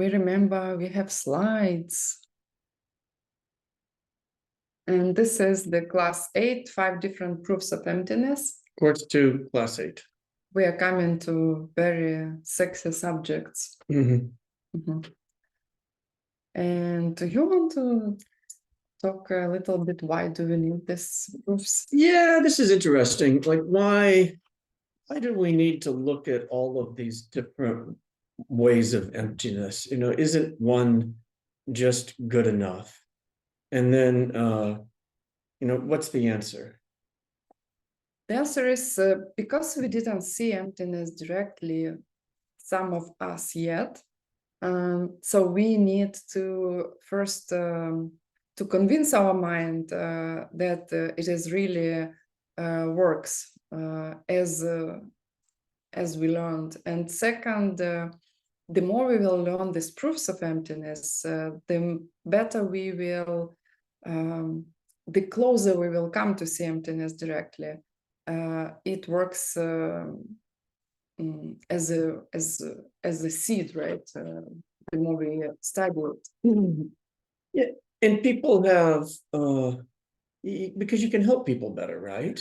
we remember we have slides. And this is the class 8, 5 different proofs of emptiness. Course 2, class 8. We are coming to very sexy subjects. Mhm. And do you want to talk a little bit why do we need these proofs? Yeah, this is interesting. Like, why do we need to look at all of these different ways of emptiness? Isn't one just good enough? And then, what's the answer? The answer is because we didn't see emptiness directly, some of us yet. So we need to first to convince our mind that it is really works as we learned. And second, the more we will learn these proofs of emptiness, the better we will, the closer we will come to see emptiness directly. It works as a seed, right? The more we study it. Yeah, and people have because you can help people better, right?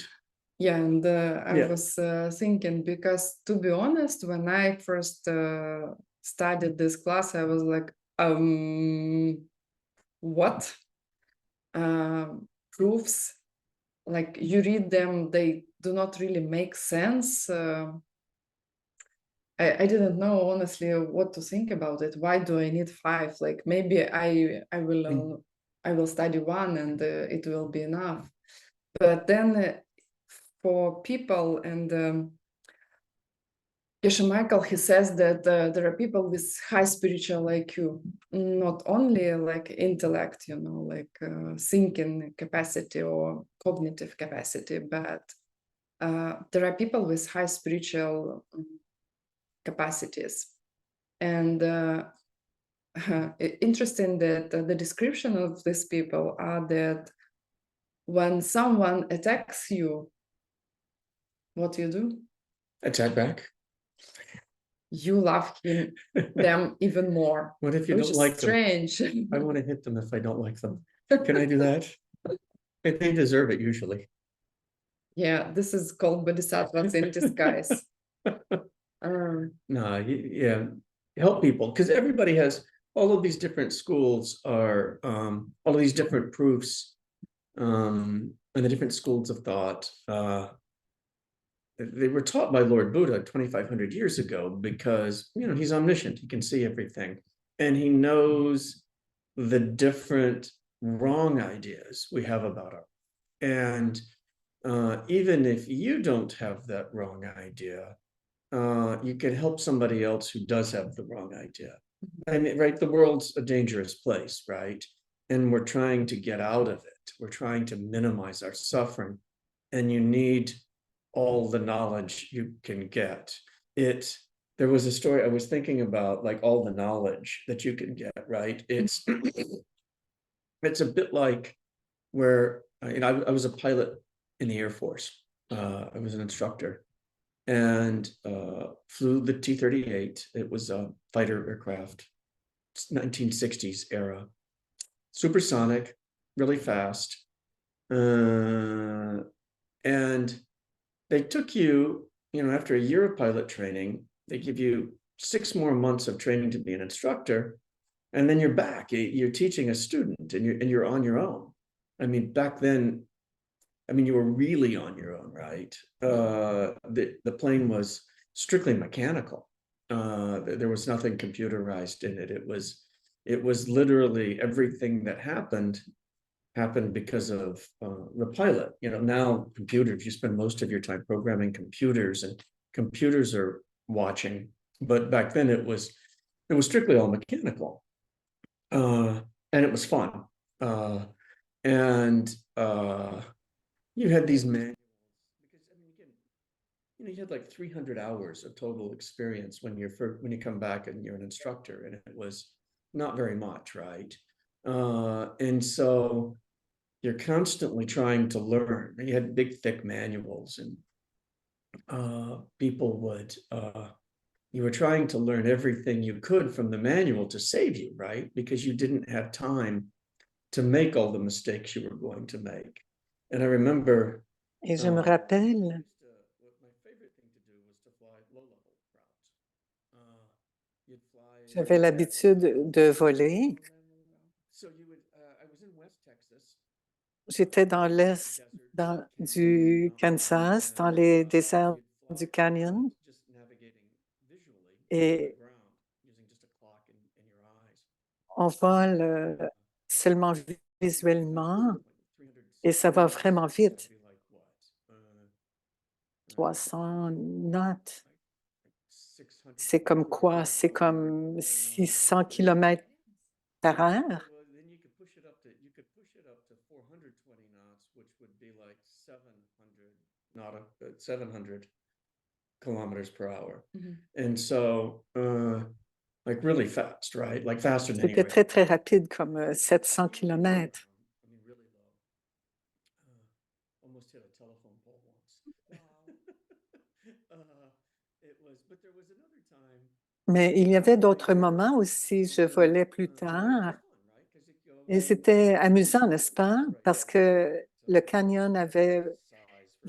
Yeah, and I Yeah. was thinking, because to be honest, when I first studied this class, I was like, what? Proofs, like you read them, they do not really make sense. I didn't know honestly what to think about it. Why do I need 5? Like maybe I will study 1 and it will be enough. But then for people, and Geshe Michael, he says that there are people with high spiritual IQ, not only like intellect, like thinking capacity or cognitive capacity, but there are people with high spiritual capacities. And interesting that the description of these people are that when someone attacks you, what you do? Attack back. You love them even more. What if you which don't is like strange. them? I want to hit them if I don't like them. Can I do that? They deserve it usually. Yeah, this is called bodhisattvas in disguise. No, yeah, help people, because everybody has all of these different schools are all of these different proofs, and the different schools of thought. They were taught by Lord Buddha 2,500 years ago because he's omniscient, he can see everything, and he knows the different wrong ideas we have about our. And even if you don't have that wrong idea, you can help somebody else who does have the wrong idea. I mean, right? The world's a dangerous place, right? And we're trying to get out of it. We're trying to minimize our suffering. And you need all the knowledge you can get. There was a story I was thinking about, like all the knowledge that you can get, right? It's a bit like where I was a pilot in the Air Force. I was an instructor and flew the T-38. It was a fighter aircraft, 1960s era, supersonic, really fast. And they took you, after a year of pilot training, they give you 6 more months of training to be an instructor. And then you're back, you're teaching a student and you're on your own. I mean, back then, you were really on your own, right? The plane was strictly mechanical. There was nothing computerized in it. It was literally everything that happened because of the pilot. Now computers, you spend most of your time programming computers, and computers are watching. But back then it was strictly all mechanical, and it was fun. And you had these manuals because again, you had like 300 hours of total experience when you come back and you're an instructor, and it was not very much, right? And so you're constantly trying to learn. You had big, thick manuals, and people would you were trying to learn everything you could from the manual to save you, right? Because you didn't have time to make all the mistakes you were going to make. And I remember Et je me rappelle, my favorite thing to do was to fly low-level routes. You'd fly j'avais l'habitude de voler. So you would, I was in West Texas. J'étais dans l'est du Kansas, dans les déserts du Canyon. Et on vole seulement visuellement et ça va vraiment vite. 300 knots. C'est comme quoi? C'est comme 600 km par heure. Then you could push it up to 420 knots, which would be like 700 kilometers per hour. And so, like really fast, right? Like faster than C'était anyway. très, très rapide, comme 700 km. I mean, really low. Almost hit a telephone pole once. But there was another time. Mais il y avait d'autres moments aussi, je volais plus tard. Et c'était amusant, n'est-ce pas? Parce que le canyon avait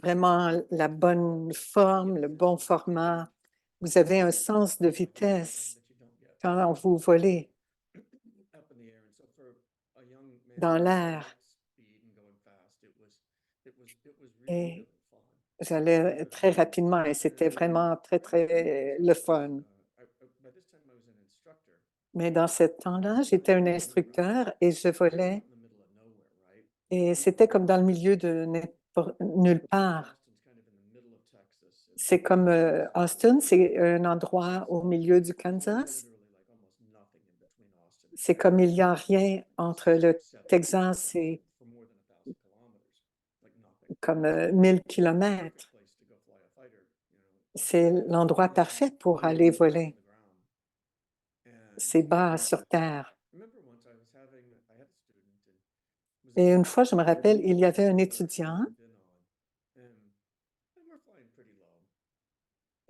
vraiment la bonne forme, le bon format. Vous avez un sens de vitesse quand vous volez dans l'air. Et j'allais très rapidement et c'était vraiment très, très le fun. Mais dans ce temps-là, j'étais un instructeur et je volais et c'était comme dans le milieu de nulle part. C'est comme Austin, c'est un endroit au milieu du Kansas. C'est comme il n'y a rien entre le Texas et comme 1000 kilomètres. C'est l'endroit parfait pour aller voler. C'est bas sur terre. Et une fois, je me rappelle, il y avait un étudiant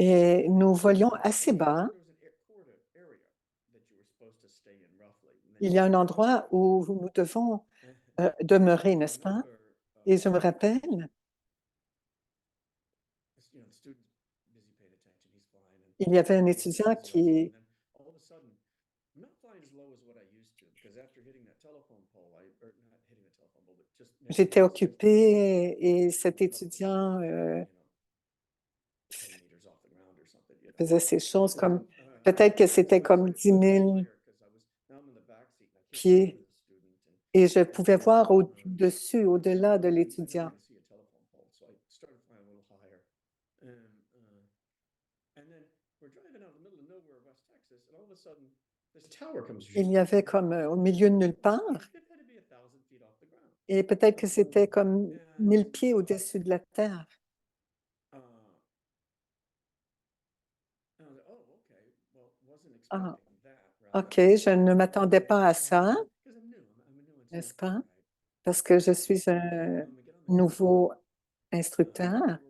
et nous volions assez bas. Il y a un endroit où nous devons demeurer, n'est-ce pas? Et je me rappelle, il y avait un étudiant qui... J'étais occupée et cet étudiant faisait ces choses comme... Peut-être que c'était comme 10 000 pieds et je pouvais voir au-dessus, au-delà de l'étudiant. Il y avait comme au milieu de nulle part et peut-être que c'était comme 1000 pieds au-dessus de la terre. Ah, OK, je ne m'attendais pas à ça, n'est-ce pas? Parce que je suis un nouveau instructeur.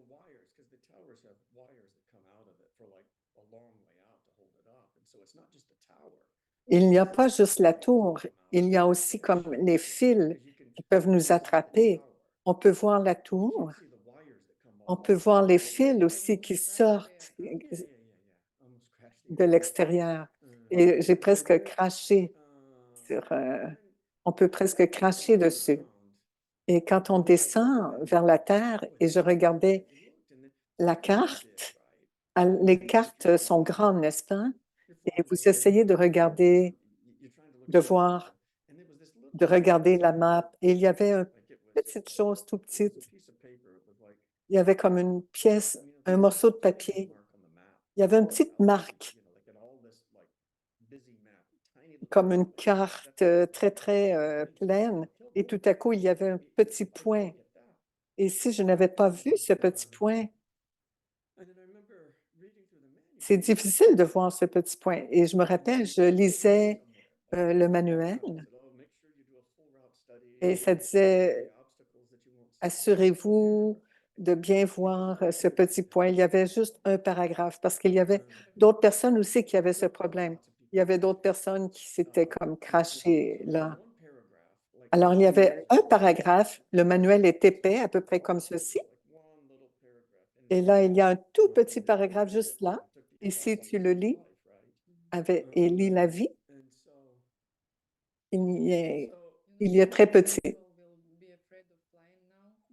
Il n'y a pas juste la tour, il y a aussi comme les fils qui peuvent nous attraper. On peut voir la tour, on peut voir les fils aussi qui sortent de l'extérieur. Et j'ai presque craché sur... on peut presque cracher dessus. Et quand on descend vers la terre et je regardais la carte, les cartes sont grandes, n'est-ce pas? Et vous essayez de regarder, de voir, de regarder la map. Et il y avait une petite chose tout petite. Il y avait comme une pièce, un morceau de papier. Il y avait une petite marque, comme une carte très, très pleine. Et tout à coup, il y avait un petit point. Et si je n'avais pas vu ce petit point, c'est difficile de voir ce petit point. Et je me rappelle, je lisais le manuel et ça disait, assurez-vous de bien voir ce petit point. Il y avait juste un paragraphe parce qu'il y avait d'autres personnes aussi qui avaient ce problème. Il y avait d'autres personnes qui s'étaient comme crachées là. Alors, il y avait un paragraphe, le manuel est épais, à peu près comme ceci. Et là, il y a un tout petit paragraphe juste là. Et si tu le lis et lis la vie, il y est très petit.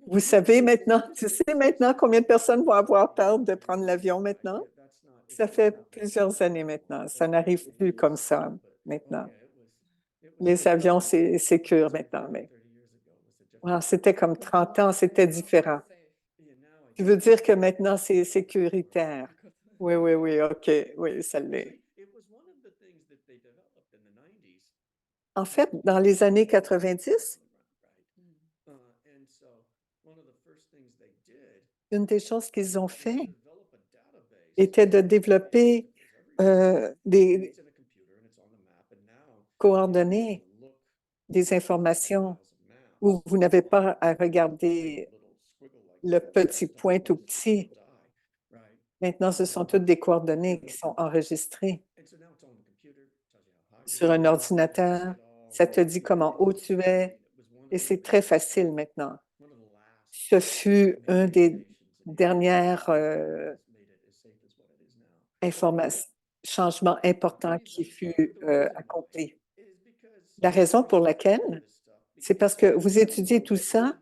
Vous savez maintenant, tu sais maintenant combien de personnes vont avoir peur de prendre l'avion maintenant? Ça fait plusieurs années maintenant. Ça n'arrive plus comme ça maintenant. Les avions, c'est sécure maintenant, mais c'était comme 30 ans, c'était différent. Tu veux dire que maintenant, c'est sécuritaire? Oui, oui, oui, OK. Oui, ça l'est. En fait, dans les années 90, une des choses qu'ils ont fait était de développer des coordonnées, des informations où vous n'avez pas à regarder le petit point tout petit. Maintenant, ce sont toutes des coordonnées qui sont enregistrées sur un ordinateur. Ça te dit comment haut tu es et c'est très facile maintenant. Ce fut un des dernières changements importants qui fut accompli. La raison pour laquelle, c'est parce que vous étudiez tout ça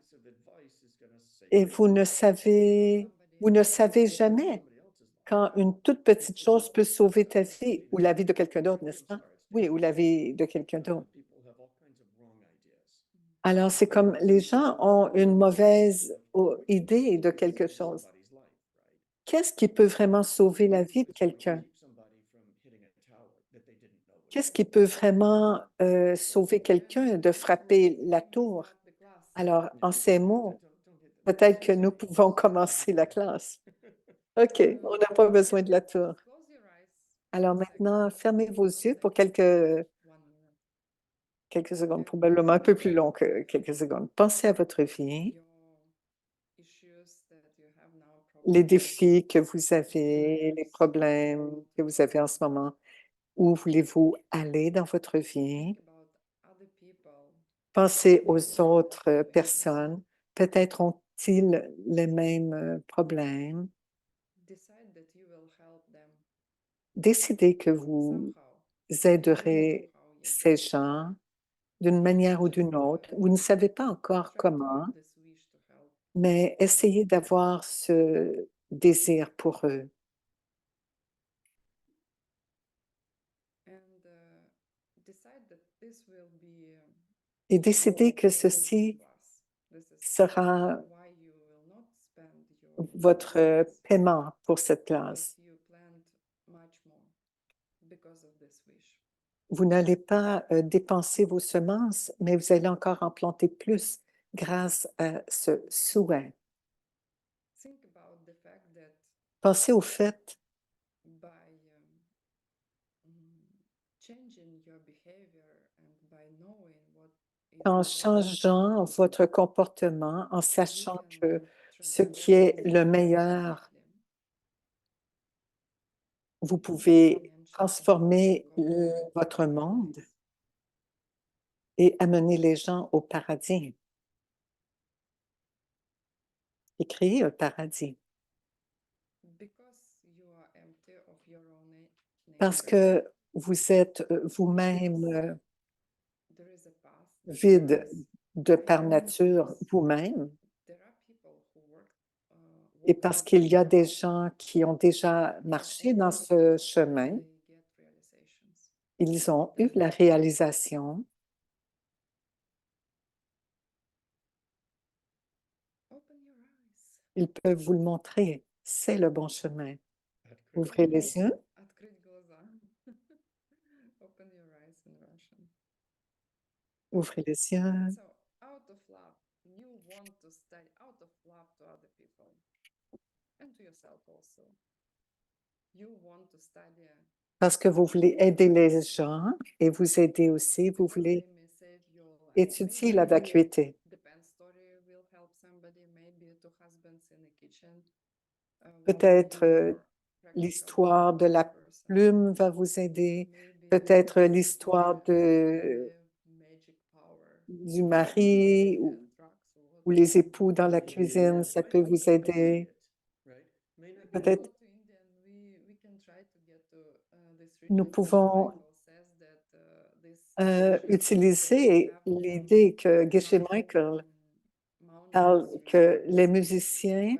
et vous ne savez jamais quand une toute petite chose peut sauver ta vie ou la vie de quelqu'un d'autre, n'est-ce pas? Oui, ou la vie de quelqu'un d'autre. Alors, c'est comme les gens ont une mauvaise idée de quelque chose. Qu'est-ce qui peut vraiment sauver la vie de quelqu'un? Qu'est-ce qui peut vraiment sauver quelqu'un de frapper la tour? Alors, en ces mots, peut-être que nous pouvons commencer la classe. OK, on n'a pas besoin de la tour. Alors maintenant, fermez vos yeux pour quelques secondes, probablement un peu plus long que quelques secondes. Pensez à votre vie, les défis que vous avez, les problèmes que vous avez en ce moment. Où voulez-vous aller dans votre vie? Pensez aux autres personnes. Peut-être ont-ils les mêmes problèmes. Décidez que vous aiderez ces gens d'une manière ou d'une autre. Vous ne savez pas encore comment, mais essayez d'avoir ce désir pour eux et décidez que ceci sera votre paiement pour cette classe. Vous n'allez pas dépenser vos semences, mais vous allez encore en planter plus grâce à ce souhait. Pensez au fait qu'en changeant votre comportement, en sachant que ce qui est le meilleur, vous pouvez transformer votre monde et amener les gens au paradis et créer un paradis. Parce que vous êtes vous-même vide de par nature vous-même et parce qu'il y a des gens qui ont déjà marché dans ce chemin, ils ont eu la réalisation. Ils peuvent vous le montrer. C'est le bon chemin. Ouvrez les yeux. Ouvrez les yeux. Parce que vous voulez aider les gens et vous aider aussi, vous voulez étudier la vacuité. Peut-être l'histoire de la plume va vous aider. Peut-être l'histoire du mari ou les époux dans la cuisine, ça peut vous aider. Peut-être nous pouvons utiliser l'idée que Geshe Michael parle que les musiciens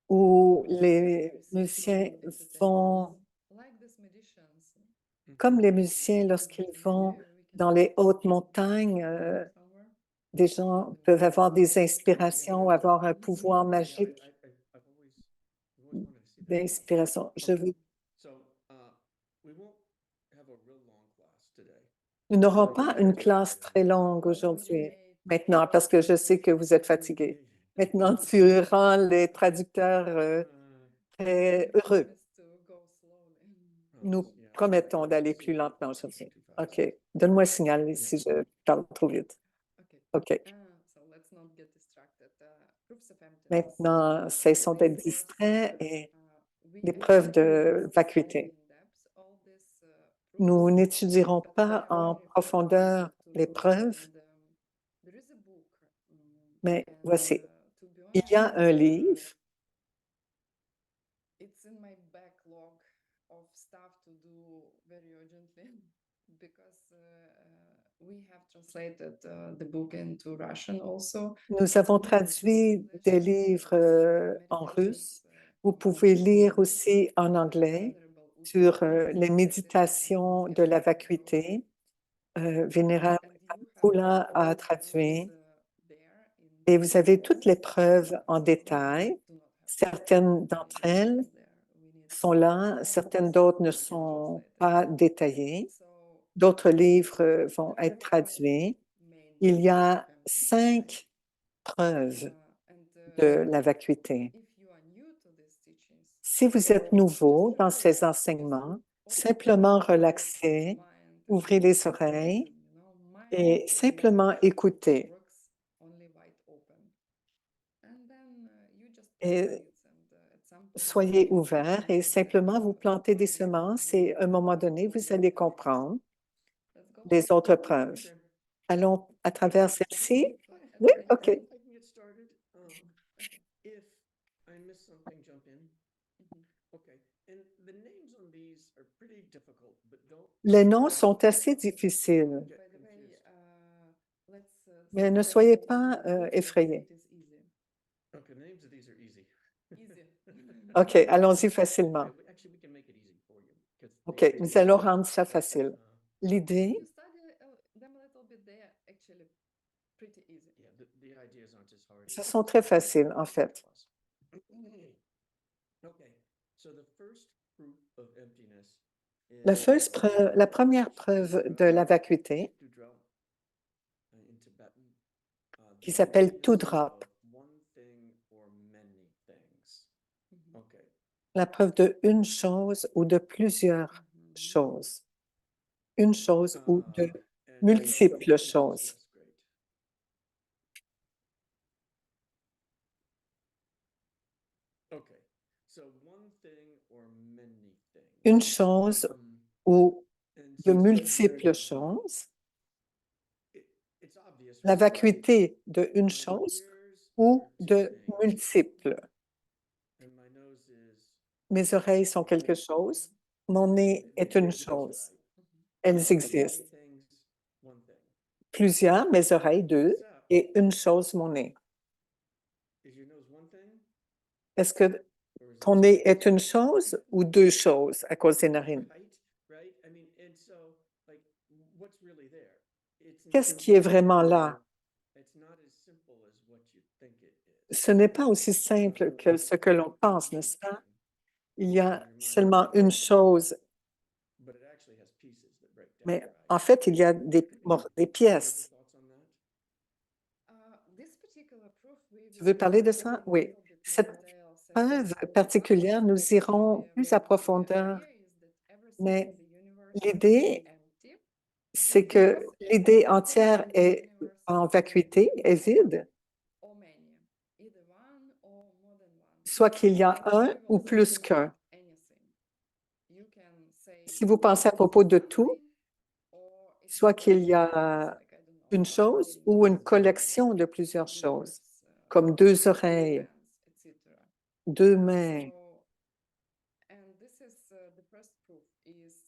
ou les musiciens vont, comme les musiciens lorsqu'ils vont dans les hautes montagnes, des gens peuvent avoir des inspirations, avoir un pouvoir magique d'inspiration. Nous n'aurons pas une classe très longue aujourd'hui, maintenant, parce que je sais que vous êtes fatigués. Maintenant, tu rends les traducteurs très heureux. Nous promettons d'aller plus lentement aujourd'hui. OK. Donne-moi un signal si je parle trop vite. OK. Maintenant, cessons d'être distraits et les preuves de vacuité. Nous n'étudierons pas en profondeur les preuves, mais voici. Il y a un livre Nous avons traduit des livres en russe. Vous pouvez lire aussi en anglais sur les méditations de la vacuité. Vénérable Poulain a traduit. Et vous avez toutes les preuves en détail. Certaines d'entre elles sont là, certaines d'autres ne sont pas détaillées. D'autres livres vont être traduits. Il y a 5 preuves de la vacuité. Si vous êtes nouveau dans ces enseignements, simplement relaxez, ouvrez les oreilles et simplement écoutez. Et soyez ouverts et simplement vous plantez des semences et à un moment donné, vous allez comprendre les autres preuves. Allons à travers celle-ci. Oui, OK. Les noms sont assez difficiles, mais ne soyez pas effrayés. OK, allons-y facilement. OK, nous allons rendre ça facile. L'idée, ce sont très faciles, en fait. La première preuve de la vacuité, qui s'appelle two drop, la preuve de une chose ou de plusieurs choses. Une chose ou de multiples choses. Une chose ou de multiples choses. La vacuité de une chose ou de multiples. Mes oreilles sont quelque chose. Mon nez est une chose. Elles existent. Plusieurs, mes oreilles, deux, et une chose, mon nez. Est-ce que ton nez est une chose ou deux choses à cause des narines? Qu'est-ce qui est vraiment là? Ce n'est pas aussi simple que ce que l'on pense, n'est-ce pas? Il y a seulement une chose, mais en fait, il y a des pièces. Tu veux parler de ça? Oui. Cette preuve particulière, nous irons plus à profondeur, mais l'idée, c'est que l'idée entière est en vacuité, est vide. soit qu'il y a un ou plus qu'un. Si vous pensez à propos de tout, soit qu'il y a une chose ou une collection de plusieurs choses, comme deux oreilles, deux mains.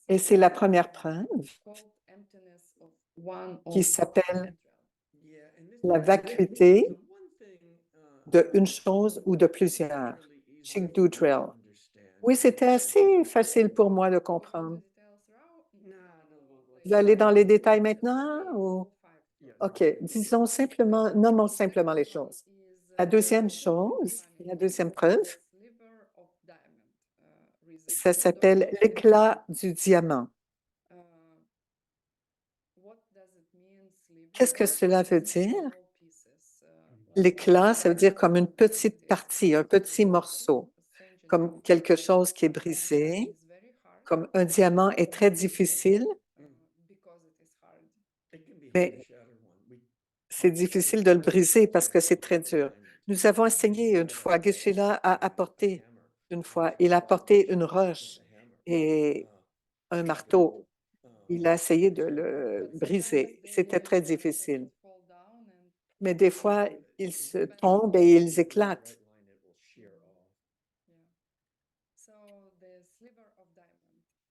Et c'est la première preuve qui s'appelle la vacuité d'une chose ou de plusieurs. Chick Dutrell. Oui, c'était assez facile pour moi de comprendre. Vous allez aller dans les détails maintenant ou... OK, disons simplement, nommons simplement les choses. La deuxième chose, la deuxième preuve, ça s'appelle l'éclat du diamant. Qu'est-ce que cela veut dire? L'éclat, ça veut dire comme une petite partie, un petit morceau, comme quelque chose qui est brisé, comme un diamant est très difficile, mais c'est difficile de le briser parce que c'est très dur. Nous avons essayé une fois, Geshe-la a apporté une fois, il a apporté une roche et un marteau. Il a essayé de le briser. C'était très difficile. Mais des fois, ils se tombent et ils éclatent.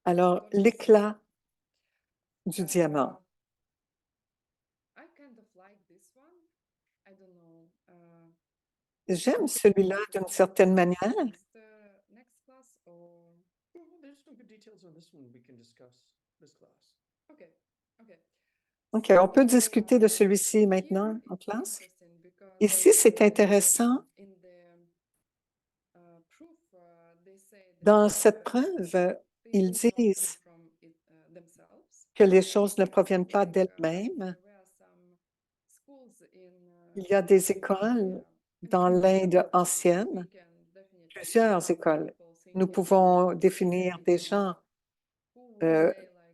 Alors, l'éclat du diamant. J'aime celui-là d'une certaine manière. OK, on peut discuter de celui-ci maintenant en classe. Ici, c'est intéressant. Dans cette preuve, ils disent que les choses ne proviennent pas d'elles-mêmes. Il y a des écoles dans l'Inde ancienne, plusieurs écoles. Nous pouvons définir des gens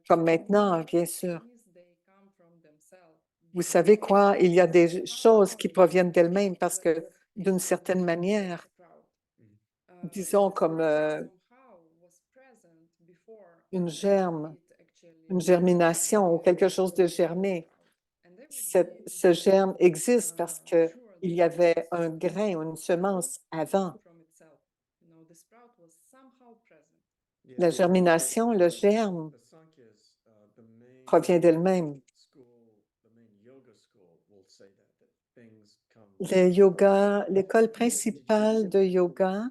comme maintenant, bien sûr. Vous savez quoi? Il y a des choses qui proviennent d'elles-mêmes parce que d'une certaine manière, disons comme une germe, une germination ou quelque chose de germé. Ce germe existe parce qu'il y avait un grain ou une semence avant. La germination, le germe, provient d'elle-même. Le yoga, l'école principale de yoga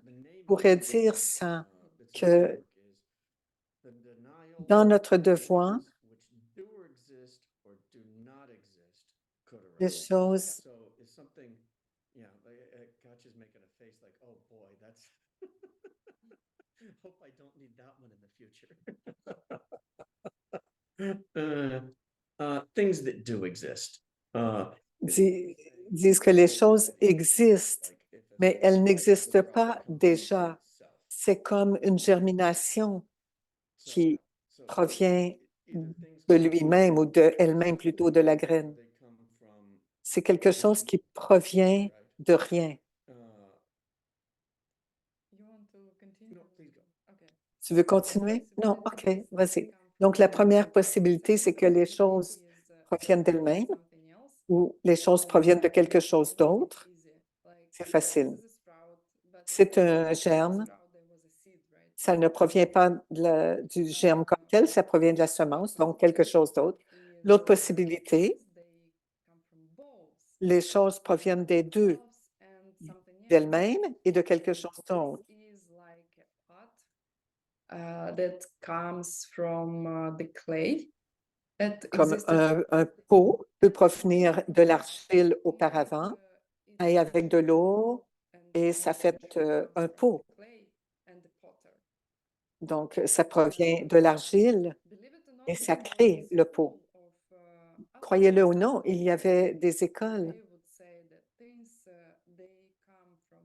pourrait dire ça, que dans notre devoir, les choses things that do exist. disent que les choses existent, mais elles n'existent pas déjà. C'est comme une germination qui provient de lui-même ou de elle-même, plutôt de la graine. C'est quelque chose qui provient de rien. Tu veux continuer? Non, OK, vas-y. Donc, la première possibilité, c'est que les choses proviennent d'elles-mêmes ou les choses proviennent de quelque chose d'autre. C'est facile. C'est un germe. Ça ne provient pas du germe comme tel, ça provient de la semence, donc quelque chose d'autre. L'autre possibilité, les choses proviennent des deux, d'elles-mêmes et de quelque chose d'autre. That comes from the clay that Comme existed. un pot peut provenir de l'argile auparavant et avec de l'eau et ça fait un pot. Donc, ça provient de l'argile et ça crée le pot. Croyez-le ou non, il y avait des écoles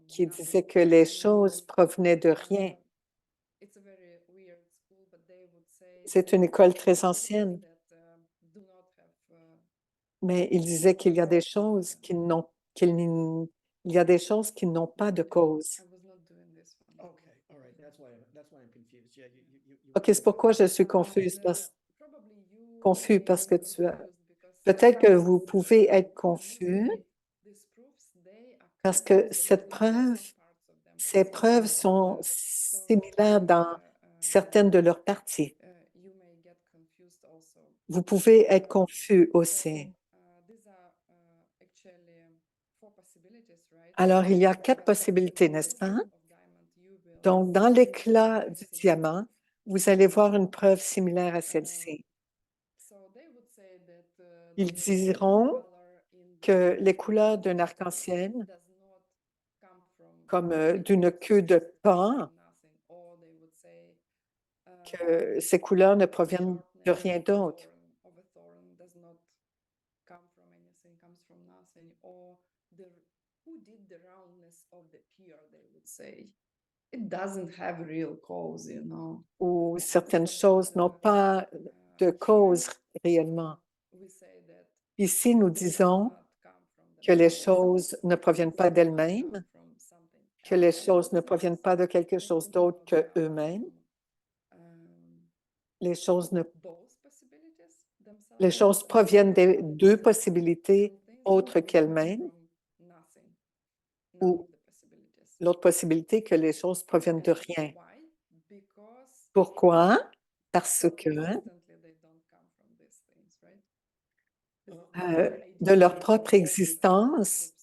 qui disaient que les choses provenaient de rien. C'est une école très ancienne, mais ils disaient qu'il y a des choses qui n'ont pas de cause. OK, c'est pourquoi je suis confuse confus parce que peut-être que vous pouvez être confus parce que ces preuves sont similaires dans certaines de leurs parties. Vous pouvez être confus aussi. Alors, il y a 4 possibilités, n'est-ce pas? Donc, dans l'éclat du diamant, vous allez voir une preuve similaire à celle-ci. Ils diront que les couleurs d'un arc-en-ciel, comme d'une queue de paon, que ces couleurs ne proviennent de rien d'autre. It doesn't have real cause, you know. Ou certaines choses n'ont pas de cause réellement. Ici, nous disons que les choses ne proviennent pas d'elles-mêmes, que les choses ne proviennent pas de quelque chose d'autre qu'eux-mêmes. Les choses proviennent des 2 possibilités autres qu'elles-mêmes, ou l'autre possibilité que les choses proviennent de rien. Pourquoi? Parce que de leur propre existence,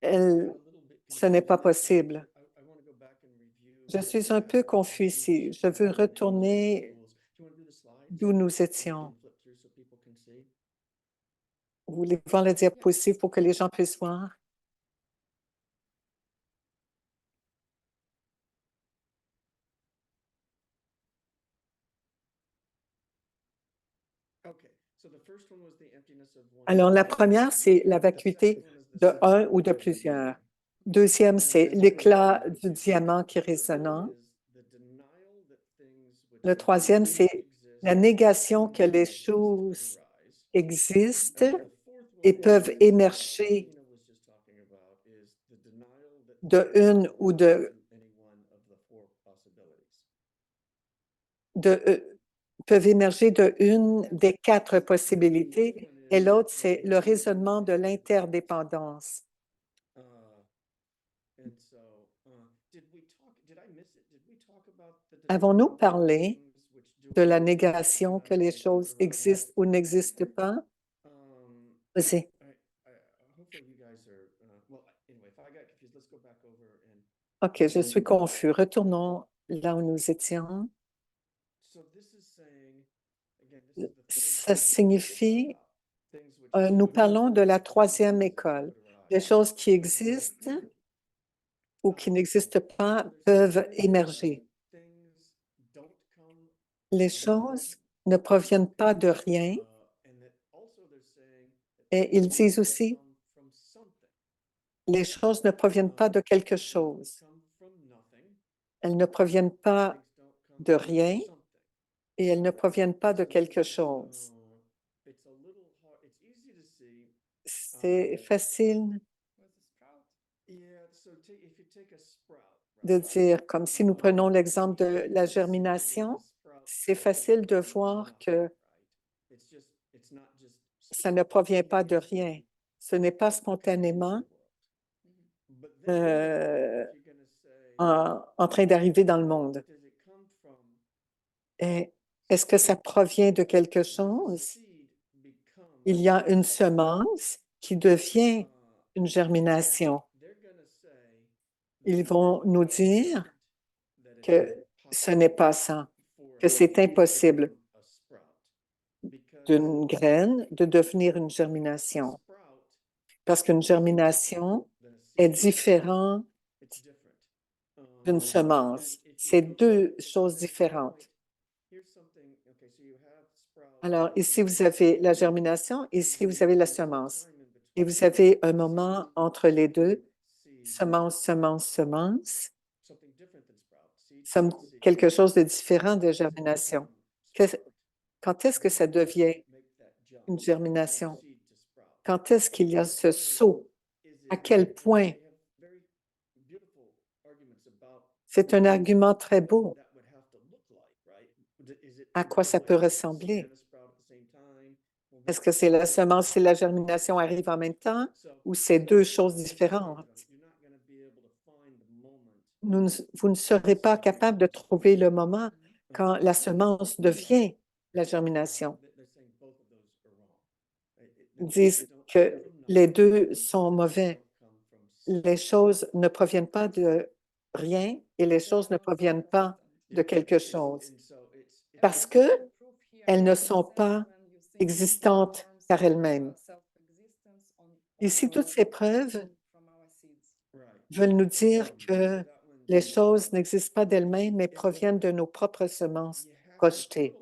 ce n'est pas possible. Je suis un peu confus ici. Je veux retourner d'où nous étions. Vous voulez voir la diapositive pour que les gens puissent voir? Alors, la première, c'est la vacuité de un ou de plusieurs. Deuxième, c'est l'éclat du diamant qui est résonnant. Le troisième, c'est la négation que les choses existent et peuvent émerger de une ou peuvent émerger de une des 4 possibilités, et l'autre, c'est le raisonnement de l'interdépendance. Avons-nous parlé de la négation que les choses existent ou n'existent pas? Vas-y. OK, je suis confus. Retournons là où nous étions. Ça signifie, nous parlons de la 3e école. Les choses qui existent ou qui n'existent pas peuvent émerger. Les choses ne proviennent pas de rien. Et ils disent aussi, les choses ne proviennent pas de quelque chose. Elles ne proviennent pas de rien et elles ne proviennent pas de quelque chose. C'est facile de dire, comme si nous prenons l'exemple de la germination, c'est facile de voir que ça ne provient pas de rien. Ce n'est pas spontanément en train d'arriver dans le monde. Est-ce que ça provient de quelque chose? Il y a une semence qui devient une germination. Ils vont nous dire que ce n'est pas ça, que c'est impossible d'une graine de devenir une germination. Parce qu'une germination est différente d'une semence. C'est 2 choses différentes. Alors, ici, vous avez la germination, ici, vous avez la semence. Et vous avez un moment entre les deux, semence, semence, semence, quelque chose de différent de germination. Quand est-ce que ça devient une germination? Quand est-ce qu'il y a ce saut? À quel point? C'est un argument très beau. À quoi ça peut ressembler? Est-ce que c'est la semence et la germination arrivent en même temps ou c'est deux choses différentes? Vous ne serez pas capable de trouver le moment quand la semence devient la germination. Ils disent que les deux sont mauvais. Les choses ne proviennent pas de rien et les choses ne proviennent pas de quelque chose parce qu'elles ne sont pas existantes par elles-mêmes. Ici, toutes ces preuves veulent nous dire que les choses n'existent pas d'elles-mêmes, mais proviennent de nos propres semences rejetées.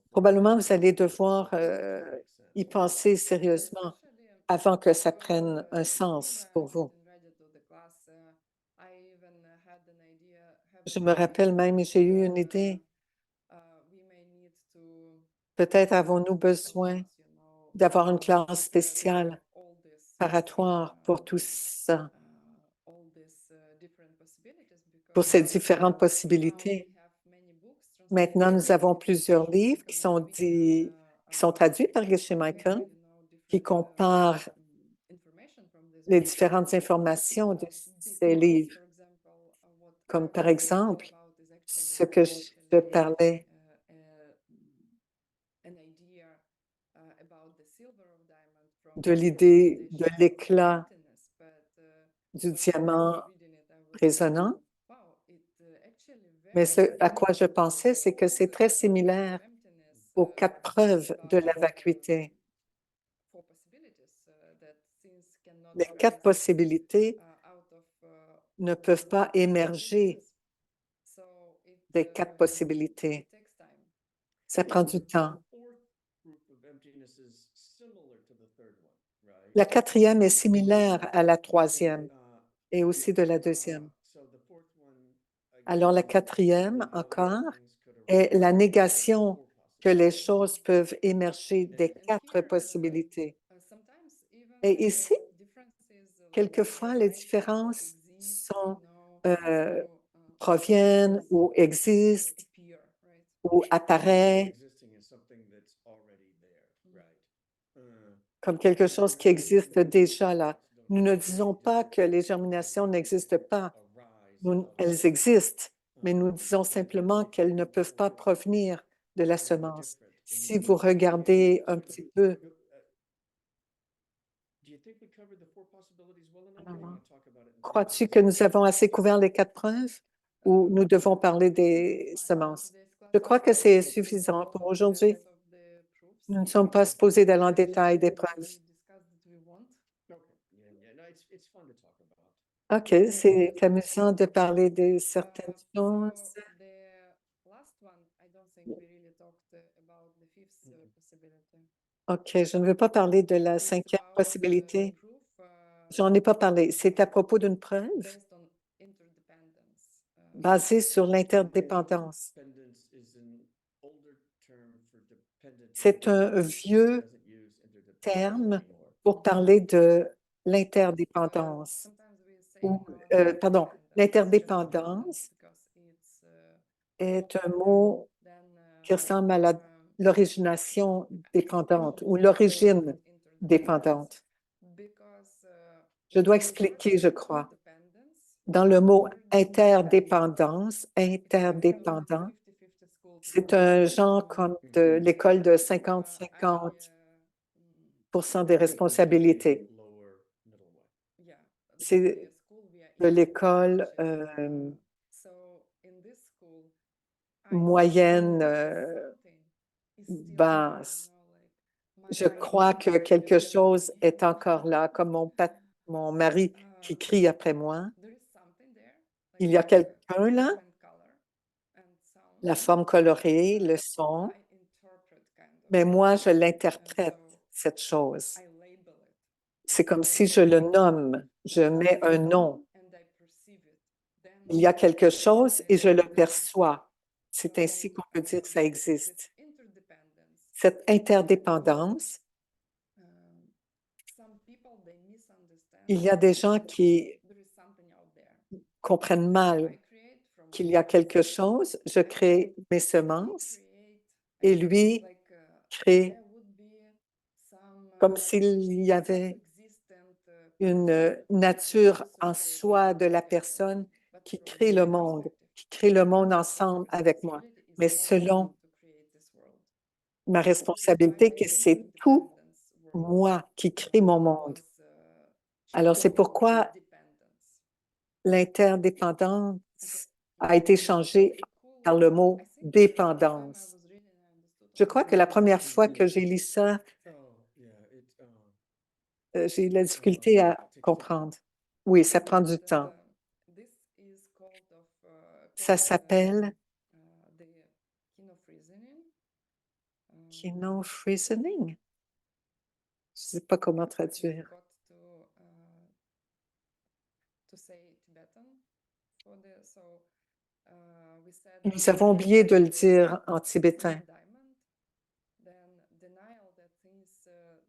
Probablement, vous allez devoir y penser sérieusement avant que ça prenne un sens pour vous. Je me rappelle même, j'ai eu une idée. Peut-être avons-nous besoin d'avoir une classe spéciale préparatoire pour tout ça, pour ces différentes possibilités. Maintenant, nous avons plusieurs livres qui sont traduits par Geshe Michael, qui comparent les différentes informations de ces livres. Comme par exemple, ce que je parlais de l'idée de l'éclat du diamant résonnant. Mais ce à quoi je pensais, c'est que c'est très similaire aux 4 preuves de la vacuité. Les 4 possibilités ne peuvent pas émerger des 4 possibilités. Ça prend du temps. La quatrième est similaire à la troisième et aussi de la deuxième. Alors la quatrième, encore, est la négation que les choses peuvent émerger des 4 possibilités. Et ici, quelquefois, les différences proviennent ou existent ou apparaissent comme quelque chose qui existe déjà là. Nous ne disons pas que les germinations n'existent pas. Elles existent, mais nous disons simplement qu'elles ne peuvent pas provenir de la semence. Si vous regardez un petit peu, crois-tu que nous avons assez couvert les 4 preuves ou nous devons parler des semences? Je crois que c'est suffisant pour aujourd'hui. Nous ne sommes pas supposés d'aller en détail des preuves. OK, c'est amusant de parler de certaines choses. OK, je ne veux pas parler de la 5e possibilité. J'en ai pas parlé. C'est à propos d'une preuve basée sur l'interdépendance. C'est un vieux terme pour parler de l'interdépendance. Pardon, l'interdépendance est un mot qui ressemble à l'origination dépendante ou l'origine dépendante. Je dois expliquer, je crois. Dans le mot interdépendance, interdépendant, c'est un genre comme de l'école de 50-50 des responsabilités. C'est de l'école moyenne basse. Je crois que quelque chose est encore là, comme mon mari qui crie après moi. Il y a quelqu'un là, la forme colorée, le son, mais moi, je l'interprète, cette chose. C'est comme si je le nomme, je mets un nom. Il y a quelque chose et je le perçois. C'est ainsi qu'on peut dire que ça existe. Cette interdépendance, il y a des gens qui comprennent mal qu'il y a quelque chose, je crée mes semences et lui crée comme s'il y avait une nature en soi de la personne qui crée le monde ensemble avec moi. Mais selon ma responsabilité, que c'est tout moi qui crée mon monde. Alors, c'est pourquoi l'interdépendance a été changée par le mot dépendance. Je crois que la première fois que j'ai lu ça, j'ai eu la difficulté à comprendre. Oui, ça prend du temps. Ça s'appelle Kinofreezing. Je ne sais pas comment traduire. Nous avons oublié de le dire en tibétain.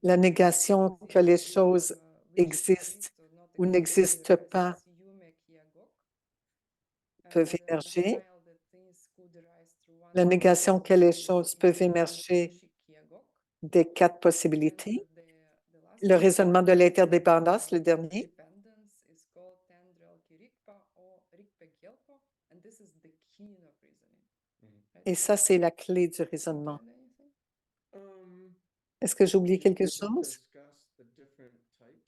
La négation que les choses existent ou n'existent pas peuvent émerger. La négation que les choses peuvent émerger des 4 possibilités. Le raisonnement de l'interdépendance, le dernier. Et ça, c'est la clé du raisonnement. Est-ce que j'ai oublié quelque chose?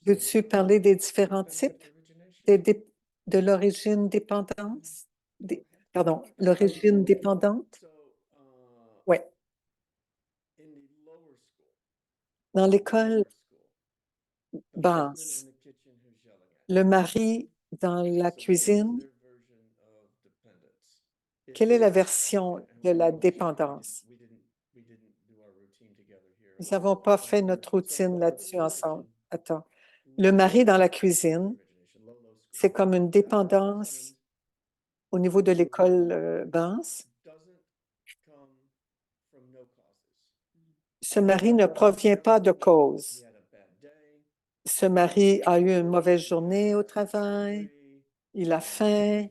Veux-tu parler des différents types de l'origine dépendance? Pardon, l'origine dépendante? Oui. Dans l'école basse, le mari dans la cuisine, quelle est la version de la dépendance? Nous n'avons pas fait notre routine là-dessus ensemble. Attends. Le mari dans la cuisine, c'est comme une dépendance au niveau de l'école basse. Ce mari ne provient pas de cause. Ce mari a eu une mauvaise journée au travail, il a faim,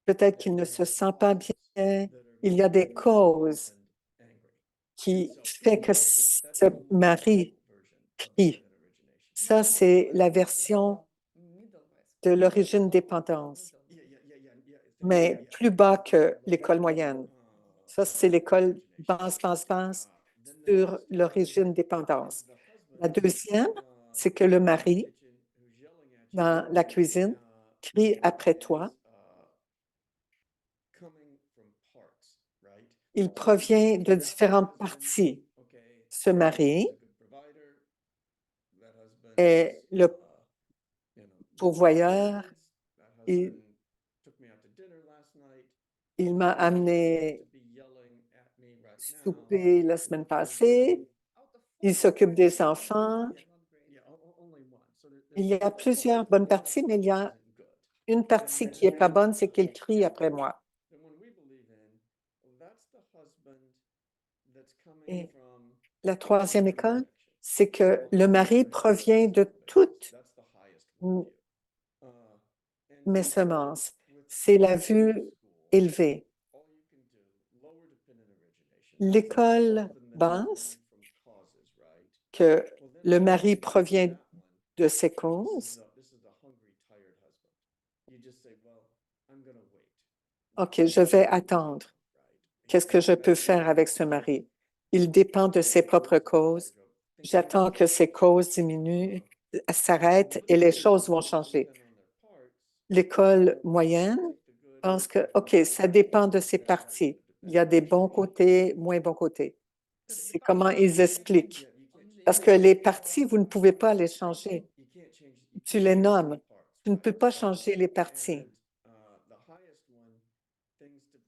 peut-être qu'il ne se sent pas bien. Il y a des causes qui font que ce mari crie. Ça, c'est la version de l'origine dépendance, mais plus bas que l'école moyenne. Ça, c'est l'école basse sur l'origine dépendance. La deuxième, c'est que le mari, dans la cuisine, crie après toi. Il provient de différentes parties. Ce mari est le pourvoyeur. Il m'a amené souper la semaine passée. Il s'occupe des enfants. Il y a plusieurs bonnes parties, mais il y a une partie qui n'est pas bonne, c'est qu'il crie après moi. Et la troisième école, c'est que le mari provient de toutes mes semences. C'est la vue élevée. L'école basse, que le mari provient de ses causes. OK, je vais attendre. Qu'est-ce que je peux faire avec ce mari? Il dépend de ses propres causes. J'attends que ses causes diminuent, s'arrêtent et les choses vont changer. L'école moyenne pense que, OK, ça dépend de ses parties. Il y a des bons côtés, moins bons côtés. C'est comment ils expliquent. Parce que les parties, vous ne pouvez pas les changer. Tu les nommes. Tu ne peux pas changer les parties.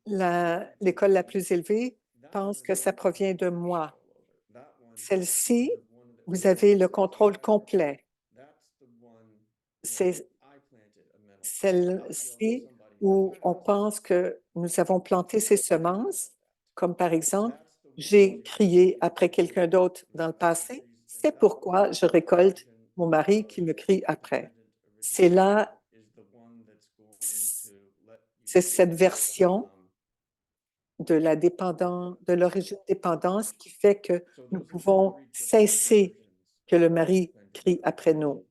L'école la plus élevée pense que ça provient de moi. Celle-ci, vous avez le contrôle complet. C'est celle-ci où on pense que nous avons planté ces semences, comme par exemple, j'ai crié après quelqu'un d'autre dans le passé, c'est pourquoi je récolte mon mari qui me crie après. C'est là, C'est cette version de de l'origine dépendance qui fait que nous pouvons cesser que le mari crie après nous.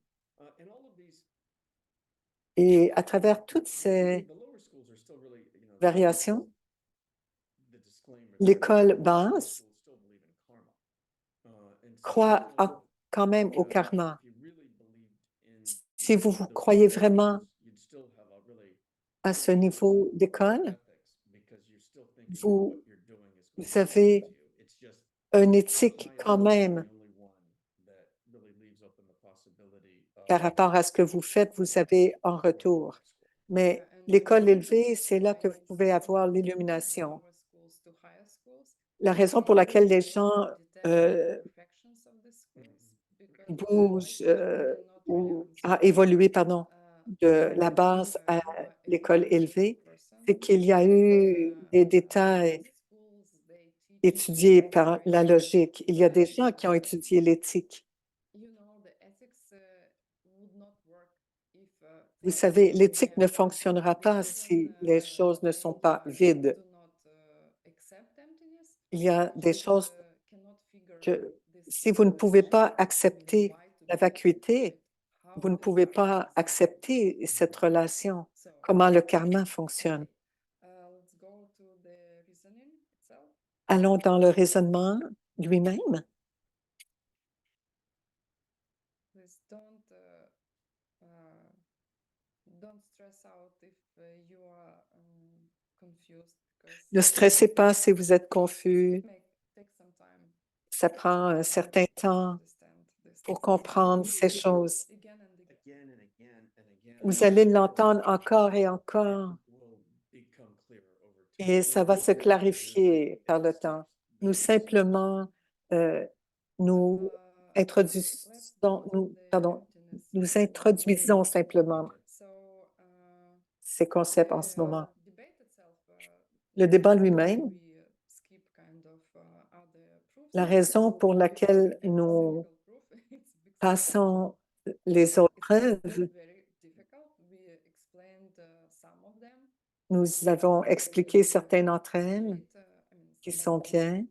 Et à travers toutes ces variations, l'école basse croit quand même au karma. Si vous croyez vraiment à ce niveau d'école, vous avez une éthique quand même par rapport à ce que vous faites, vous avez en retour. Mais l'école élevée, c'est là que vous pouvez avoir l'illumination. La raison pour laquelle les gens bougent ou a évolué, pardon, de la base à l'école élevée, c'est qu'il y a eu des détails étudiés par la logique. Il y a des gens qui ont étudié l'éthique. Vous savez, l'éthique ne fonctionnera pas si les choses ne sont pas vides. Il y a des choses que si vous ne pouvez pas accepter la vacuité, vous ne pouvez pas accepter cette relation, comment le karma fonctionne. Allons dans le raisonnement lui-même. Ne stressez pas si vous êtes confus. Ça prend un certain temps pour comprendre ces choses. Vous allez l'entendre encore et encore. Et ça va se clarifier par le temps. Nous simplement nous introduisons simplement ces concepts en ce moment. Le débat lui-même, la raison pour laquelle nous passons les autres preuves, nous avons expliqué certaines d'entre elles qui sont bien.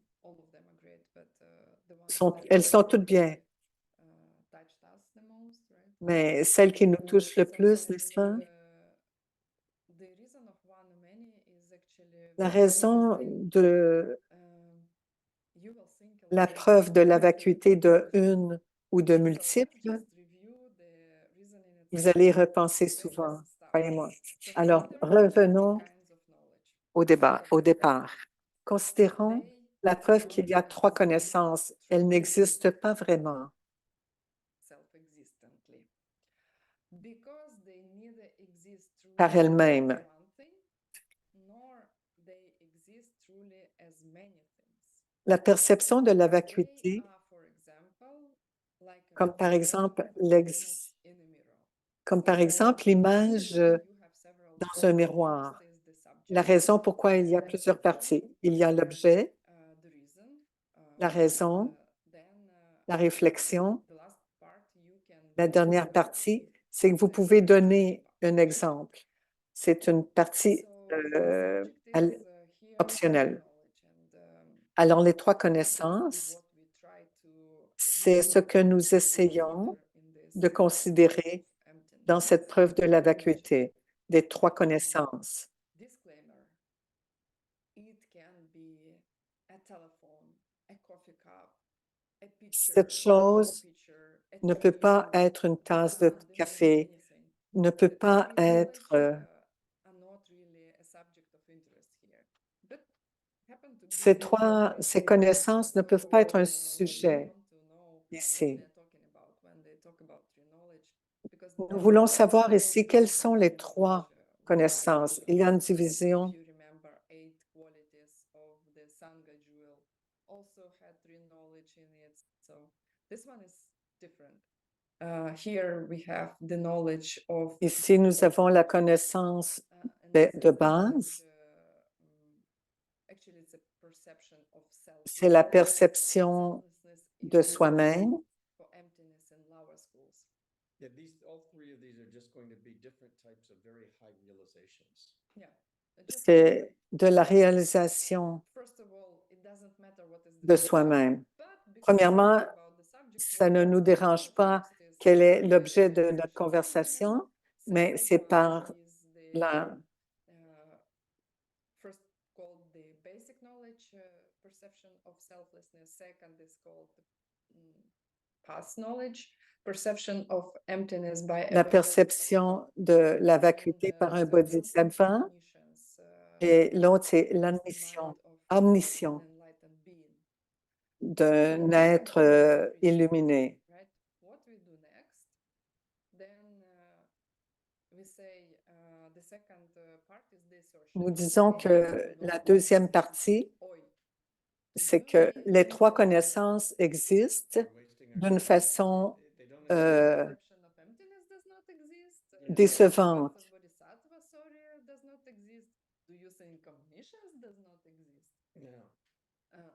Elles sont toutes bien. Mais celle qui nous touche le plus, n'est-ce pas? La raison de la preuve de la vacuité de une ou de multiples, vous allez repenser souvent, croyez-moi. Alors, revenons au débat, au départ. Considérons la preuve qu'il y a trois connaissances. Elles n'existent pas vraiment. Par elles-mêmes. La perception de la vacuité, comme par exemple l'image dans un miroir. La raison pourquoi il y a plusieurs parties. Il y a l'objet, la raison, la réflexion. La dernière partie, c'est que vous pouvez donner un exemple. C'est une partie optionnelle. Alors, les trois connaissances, c'est ce que nous essayons de considérer dans cette preuve de la vacuité, des trois connaissances. Cette chose ne peut pas être une tasse de café, ne peut pas être... Ces connaissances ne peuvent pas être un sujet ici. Nous voulons savoir ici quelles sont les trois connaissances. Il y a une division. Ici, nous avons la connaissance de base. C'est la perception de soi-même. Yeah. Just c'est de la réalisation first of all, it doesn't matter what is the de subject, soi-même. but because Premièrement, we talk about the subject, ça what ne nous we do dérange pas next is quel est the l'objet de realization notre of conversation, emptiness. mais Second c'est part par is the la first called the basic knowledge, perception of selflessness. Second is called past knowledge, perception of emptiness by la perception de la vacuité par un bodhisattva, et l'autre, c'est l'admission, omniscient d'un être illuminé. What we do next, then we say the second part is this or Nous disons que la deuxième partie, c'est que les trois connaissances existent d'une façon décevante.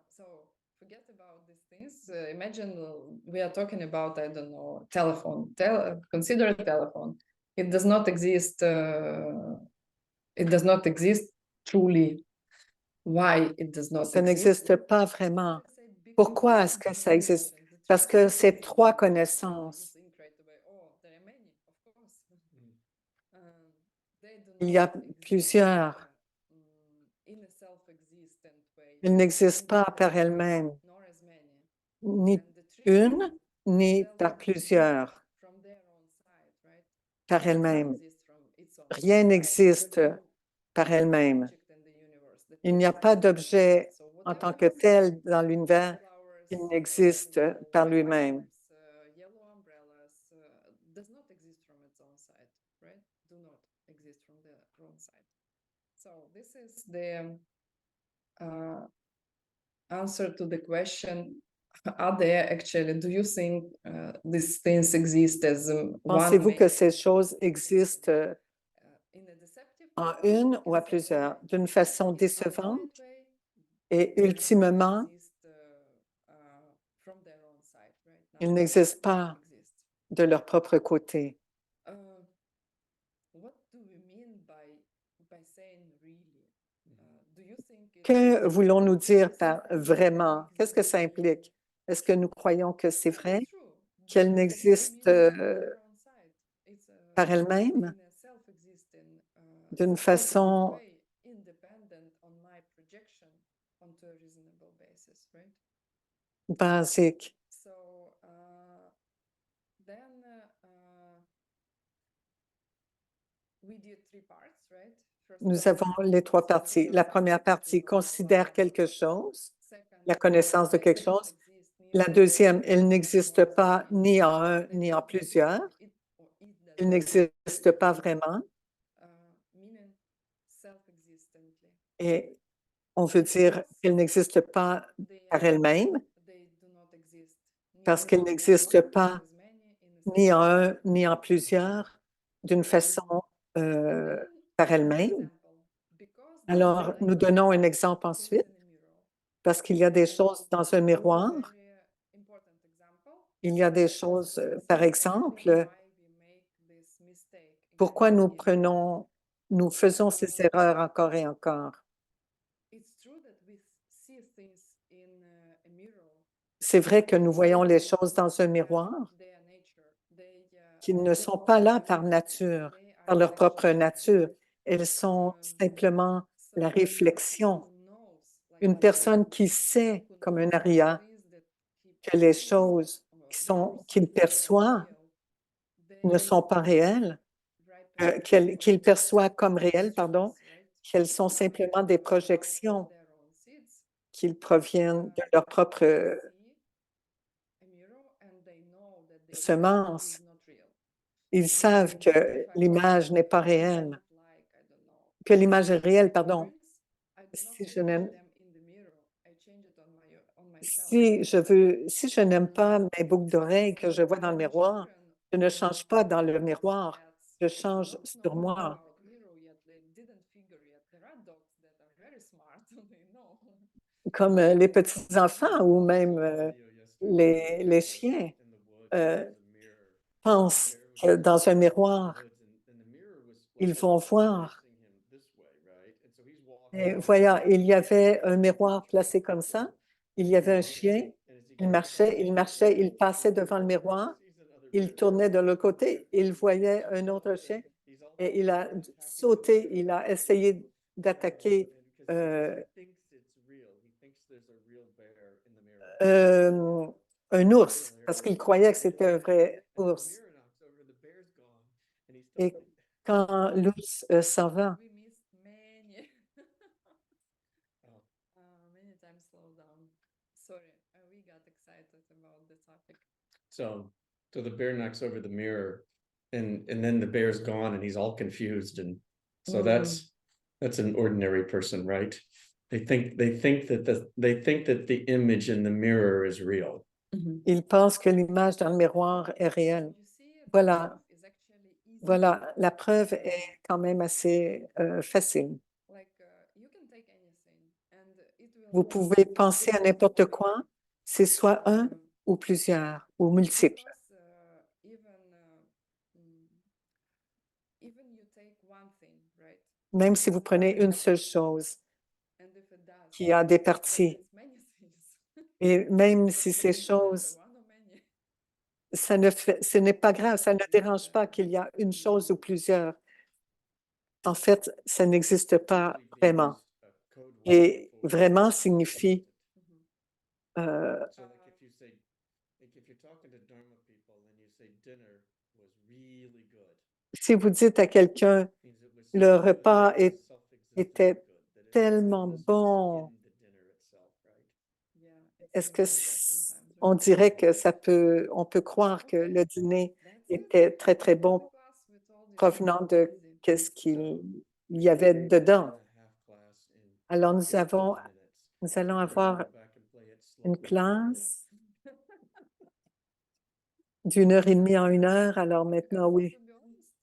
So forget about these things. Imagine we are talking about, I don't know, telephone. Consider a telephone. It does not exist. It does not exist truly. Why it does not Ça exist? n'existe pas vraiment. Pourquoi est-ce que ça existe? Parce que ces trois connaissances, il y a plusieurs. Elles n'existent pas par elles-mêmes, ni une, ni par plusieurs, par elles-mêmes. Rien n'existe par elle-même. Il n'y a pas d'objet en tant que tel dans l'univers qui n'existe par lui-même. So this is the answer to the question: are there actually? Do you think these things exist as Pensez-vous que ces choses existent en une ou à plusieurs, d'une façon décevante et ultimement, ils n'existent pas de leur propre côté? Que voulons-nous dire par vraiment? Qu'est-ce que ça implique? Est-ce que nous croyons que c'est vrai, qu'elles n'existent par elles-mêmes d'une façon basique? Nous avons les trois parties. La première partie considère quelque chose, la connaissance de quelque chose. La deuxième, elle n'existe pas ni en un ni en plusieurs. Elle n'existe pas vraiment. Et on veut dire qu'elle n'existe pas par elle-même parce qu'elle n'existe pas ni en un ni en plusieurs d'une façon par elle-même. Alors, nous donnons un exemple ensuite, parce qu'il y a des choses dans un miroir. Il y a des choses, par exemple, pourquoi nous faisons ces erreurs encore et encore? C'est vrai que nous voyons les choses dans un miroir, qu'ils ne sont pas là par nature, par leur propre nature. Elles sont simplement la réflexion. Une personne qui sait, comme un aria, que les choses qu'il perçoit ne sont pas réelles, qu'il perçoit comme réelles, pardon, qu'elles sont simplement des projections qu'ils proviennent de leur propre semence. Ils savent que l'image n'est pas réelle, que l'image est réelle, pardon. Si je n'aime pas mes boucles d'oreilles que je vois dans le miroir, je ne change pas dans le miroir, je change sur moi. Comme les petits-enfants ou même les chiens pensent que dans un miroir, ils vont voir Et voyons, il y avait un miroir placé comme ça. Il y avait un chien. Il passait devant le miroir. Il tournait de l'autre côté. Il voyait un autre chien et il a sauté. Il a essayé d'attaquer euh, un ours parce qu'il croyait que c'était un vrai ours. Et quand l'ours s'en va, We missed many many times slow down. Sorry, we got excited about the topic. So the bear knocks over the mirror and then the bear's gone and he's all confused. And so that's an ordinary person, right? They think that the image in the mirror is real. il pense que l'image dans le miroir est réelle. You see, the Voilà. proof is actually easy. Voilà, la preuve est quand même assez facile. Like you can take anything and it will Vous pouvez penser à n'importe quoi, c'est soit un ou plusieurs ou multiples. because even you take one thing, right? Même si vous prenez une seule chose And if it does, qui a des then parties, it's many things. et même si ces Doesn't matter, choses, one or many. ce n'est pas grave, ça ne dérange pas qu'il y a une chose ou plusieurs. En fait, ça n'existe pas vraiment. Et vraiment signifie euh, So like if you say, like if you're talking to Dharma people and you say dinner was really good, si vous dites à quelqu'un, means it was le so repas good, it was self-existently était good, that it tellement was bon, in the dinner itself, right? Yeah, est-ce it's que really that sometimes, on right? dirait que on peut croire que le dîner était très, très bon The class we told you provenant it's de easy. qu'est-ce qu'il y avait dedans. Alors, nous allons avoir une classe d'1 heure et demie en 1 heure. Alors maintenant, Because oui. to be honest,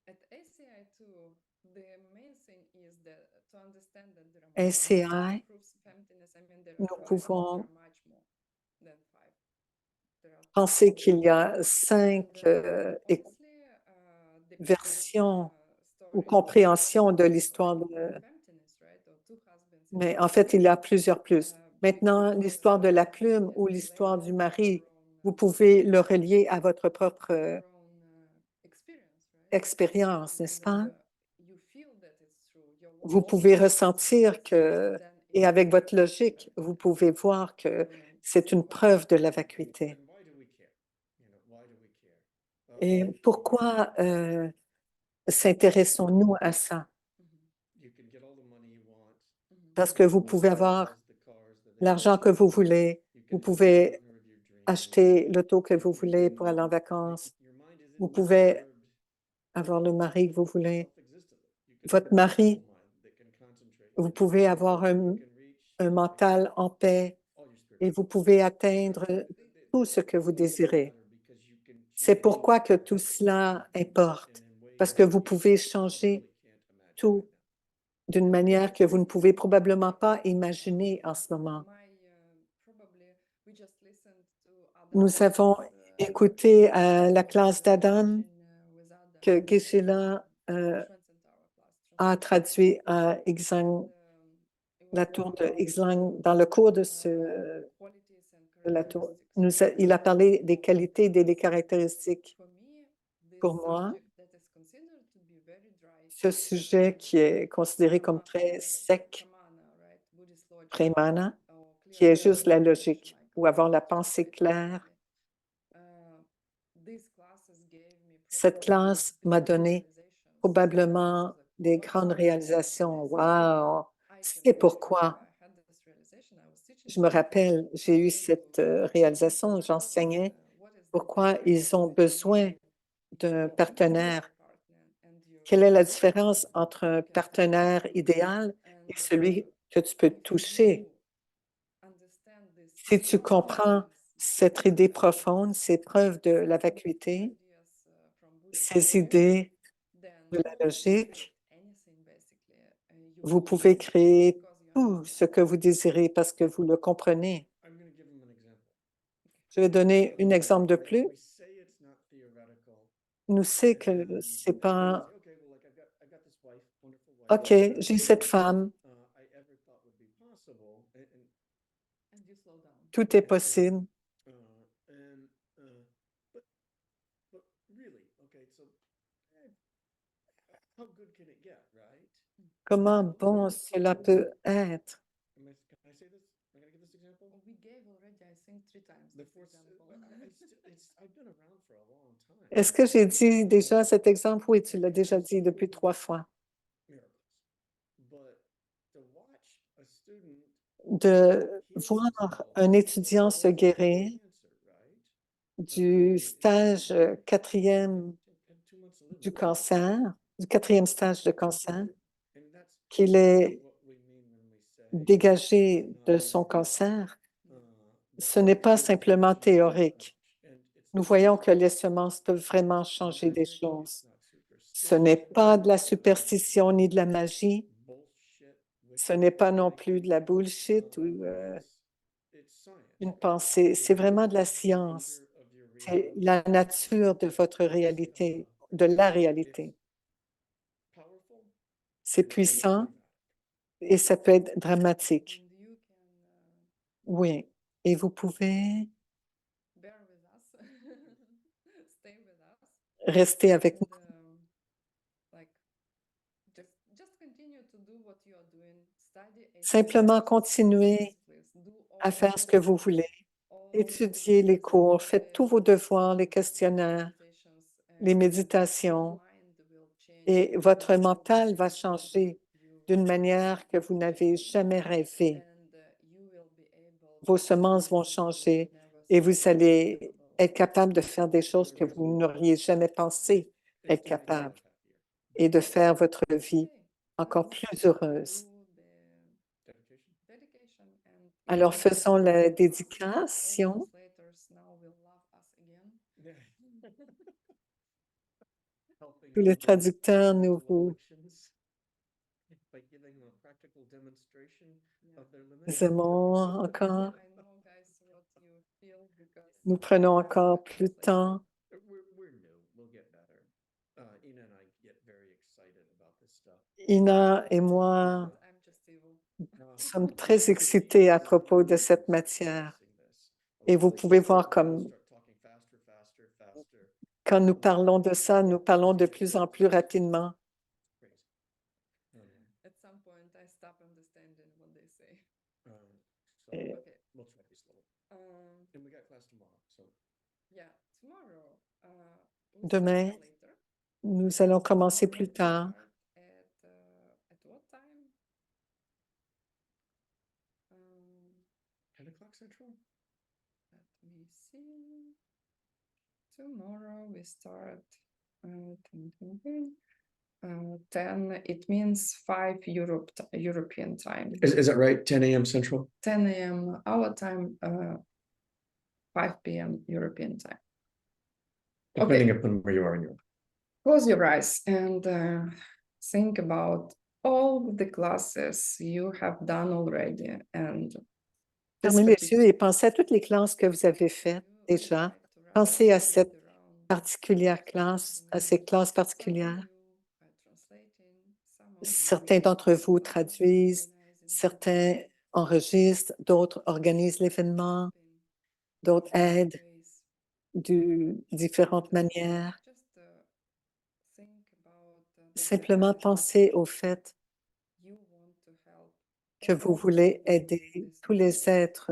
at ACI too, the main thing is that to understand that there are more ACI, than proofs of emptiness. I mean, there are nous five, pouvons there are much more than five. There are penser qu'il y a 5 And, honestly, the versions ou story compréhensions de l'histoire of de... emptiness, right? Or two husbands. Mais en fait, il y a plusieurs plus. Maintenant, l'histoire de la plume ou l'histoire du mari, vous pouvez le relier à votre propre your own experience, right? expérience, n'est-ce pas? And you feel that it's true. Your Vous logic pouvez says ressentir it's que, then et it's avec votre true, logique, right? vous pouvez voir que c'est une preuve de la vacuité. And why do we care? You know, why do we care? Et pourquoi s'intéressons-nous à ça? You can get all the money you want. Parce que vous pouvez avoir l'argent que vous voulez, vous pouvez acheter l'auto que vous voulez pour aller en vacances, vous pouvez avoir le mari que vous voulez, votre mari, vous pouvez avoir un mental en paix et vous pouvez atteindre tout ce que vous désirez. C'est pourquoi que tout cela importe, parce que vous pouvez changer tout d'une manière que vous ne pouvez probablement pas imaginer en ce moment. Nous avons écouté la classe d'Adam que Geshe-la a traduit à Xang, la tour de Xang, dans le cours de la tour. Il a parlé des qualités et des caractéristiques. Pour moi, ce sujet qui est considéré comme très sec, Pramana, qui est juste la logique, ou avoir la pensée claire. Cette classe m'a donné probablement des grandes réalisations. Wow! C'est pourquoi je me rappelle, j'ai eu cette réalisation, j'enseignais pourquoi ils ont besoin d'un partenaire. Quelle est la différence entre un partenaire idéal et celui que tu peux toucher? Si tu comprends cette idée profonde, ces preuves de la vacuité, ces idées de la logique, vous pouvez créer tout ce que vous désirez parce que vous le comprenez. Je vais donner un exemple de plus. Nous savons que ce n'est pas OK, j'ai cette femme, And you slow down. tout est possible. Comment bon cela peut être? We gave already, I think, 3 times this example. Est-ce que j'ai dit déjà cet exemple? Oui, tu l'as déjà dit depuis 3 fois. De voir un étudiant se guérir du stage 4e du cancer, du 4e stage de cancer, qu'il est dégagé de son cancer, ce n'est pas simplement théorique. Nous voyons que les semences peuvent vraiment changer des choses. Ce n'est pas de la superstition ni de la magie. Ce n'est pas non plus de la bullshit ou une pensée. C'est vraiment de la science. C'est la nature de votre réalité, de la réalité. C'est puissant et ça peut être dramatique. And you can Oui. Et vous pouvez bear with us, stay with us, rester avec nous. and like just continue to do what you are doing. Study Simplement HSP, continuez please do à all faire ce que vous voulez. all Étudiez les cours, faites tous vos devoirs, les questionnaires, les méditations, et votre mental va changer d'une manière que vous n'avez jamais rêvé. Vos semences vont changer et vous allez être capable de faire des choses que vous n'auriez jamais pensé être capable et de faire votre vie encore plus heureuse. Alors, faisons la dédication. Tous les traducteurs nous aimons encore. Nous prenons encore plus de temps. Ina et moi sommes très excités à propos de cette matière. Et vous pouvez voir comme quand nous parlons de ça, nous parlons de plus en plus rapidement. At some point, I stop understanding what they say. Et Okay. Yeah, tomorrow. We'll Demain, start later. nous allons commencer plus Tomorrow we tard. start at what time? 10 o'clock Central? Let me see. Tomorrow we start 10. It means 5 European time. Is that right? 10 a.m. Central? 10 a.m. our time, 5 p.m. European time. Depending upon where you are in Europe. Close your eyes and think about all the classes you have done already. And this Fermez les particular- yeux et pensez à toutes les classes que vous avez faites déjà. Pensez à cette particulière classe, à ces classes particulières. Certains d'entre vous traduisent, certains enregistrent, d'autres organisent l'événement, d'autres aident de différentes manières. Simplement pensez au fait que vous voulez aider tous les êtres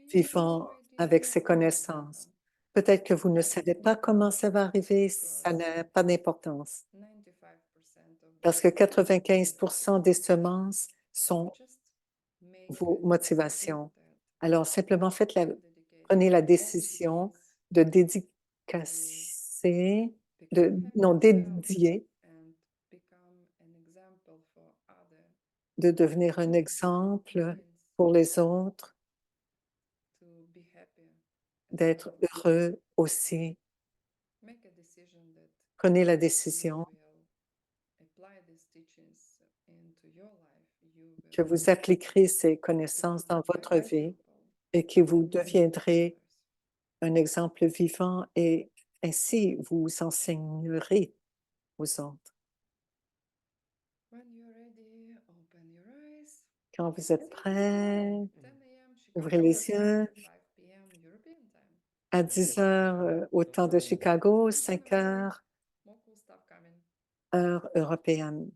vivants avec ces connaissances. Peut-être que vous ne savez pas comment ça va arriver, ça n'a pas d'importance. Parce que 95% des semences sont vos motivations. Alors, simplement prenez la décision de dédier, de devenir un exemple pour les autres, d'être heureux aussi. Prenez la décision que vous appliquerez ces connaissances dans votre vie et que vous deviendrez un exemple vivant et ainsi vous enseignerez aux autres. Quand vous êtes prêts, 10 a.m. ouvrez Chicago les time, yeux. 5 p.m. European time. À 10 heures, au temps de Chicago, 5 heures, More cool stuff coming. heure européenne.